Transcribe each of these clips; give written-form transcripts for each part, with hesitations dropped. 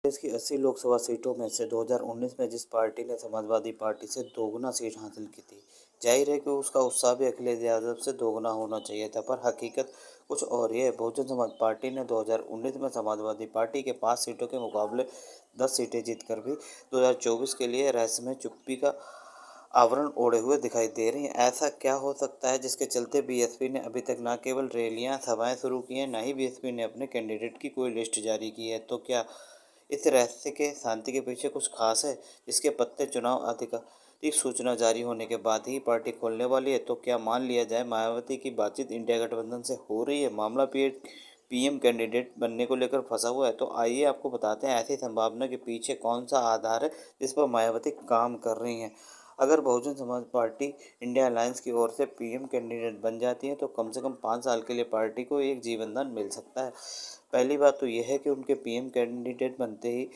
देश की 80 लोकसभा सीटों में से 2019 में जिस पार्टी ने समाजवादी पार्टी से दोगुना सीट हासिल की थी, जाहिर है कि उसका उत्साह भी अखिलेश यादव से दोगुना होना चाहिए था। पर हकीकत कुछ और ही है। बहुजन समाज पार्टी ने 2019 में समाजवादी पार्टी के 5 सीटों के मुकाबले 10 सीटें जीतकर भी 2024 के लिए रहस्यमय चुप्पी का आवरण ओढ़े हुए दिखाई दे रही हैं। ऐसा क्या हो सकता है जिसके चलते बीएसपी ने अभी तक न केवल रैलियां सभाएं शुरू की हैं, न ही बीएसपी ने अपने कैंडिडेट की कोई लिस्ट जारी की है। तो क्या इस रहस्य के शांति के पीछे कुछ खास है, जिसके पत्ते चुनाव आधिकारिक सूचना जारी होने के बाद ही पार्टी खोलने वाली है? तो क्या मान लिया जाए मायावती की बातचीत इंडिया गठबंधन से हो रही है? मामला पीएम कैंडिडेट बनने को लेकर फंसा हुआ है। तो आइए आपको बताते हैं ऐसी संभावना के पीछे कौन सा आधार है जिस पर मायावती काम कर रही हैं। अगर Bahujan Samaj party India alliance की ओर से पीएम कैंडिडेट बन जाती है तो कम से कम 5 साल के लिए पार्टी को एक जीवनदान मिल सकता है। पहली बात तो यह है कि उनके पीएम कैंडिडेट बनते ही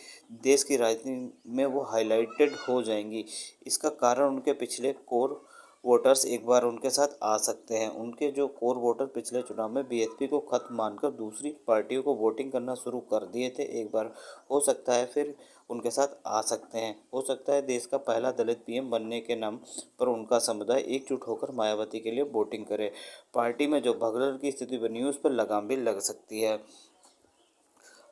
देश की राजनीति में वो हाईलाइटेड हो जाएंगी। इसका कारण उनके पिछले कोर वोटर्स एक बार उनके साथ आ सकते हैं। उनके जो कोर वोटर पिछले चुनाव में बीएसपी को खत्म मानकर दूसरी पार्टियों को वोटिंग करना शुरू कर दिए थे, एक बार हो सकता है फिर उनके साथ आ सकते हैं। हो सकता है देश का पहला दलित पीएम बनने के नाम पर उनका समुदाय एकजुट होकर मायावती के लिए वोटिंग करे। पार्टी में जो भगदड़ की स्थिति बनी है उस पर लगाम भी लग सकती है।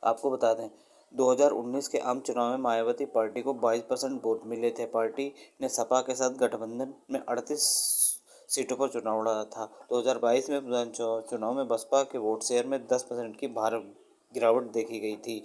आपको बता दें 2019 के आम चुनाव में मायावती पार्टी को 22% वोट मिले थे। पार्टी ने सपा के साथ गठबंधन में 38 सीटों पर चुनाव लड़ा था। 2022 में विधान चुनाव में बसपा के वोट शेयर में 10% की भारी गिरावट देखी गई थी।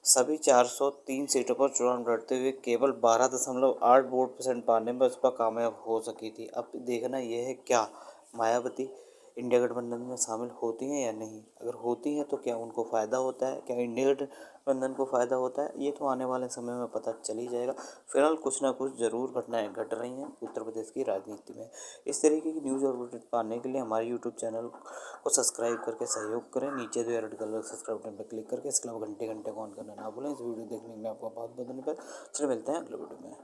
सभी 403 सीटों पर चुनाव लड़ते हुए केवल 12.8 वोट परसेंट पाने में बसपा कामयाब हो सकी थी। अब देखना यह है क्या मायावती इंडिया गठबंधन में शामिल होती हैं या नहीं। अगर होती हैं तो क्या उनको फ़ायदा होता है, क्या इंडिया गठबंधन को फ़ायदा होता है, ये तो आने वाले समय में पता चल ही जाएगा। फिलहाल कुछ ना कुछ ज़रूर घटनाएं घट रही हैं उत्तर प्रदेश की राजनीति में। इस तरीके की न्यूज़ और अपडेट पाने के लिए हमारे यूट्यूब चैनल को सब्सक्राइब करके सहयोग करें। नीचे जो रेड कलर सब्सक्राइब बटन पर क्लिक करके इसके अलावा घंटे घंटे को ऑन करना ना भूलें। इस वीडियो देखने के लिए आपका बहुत बहुत धन्यवाद। चलिए मिलते हैं अगले वीडियो में।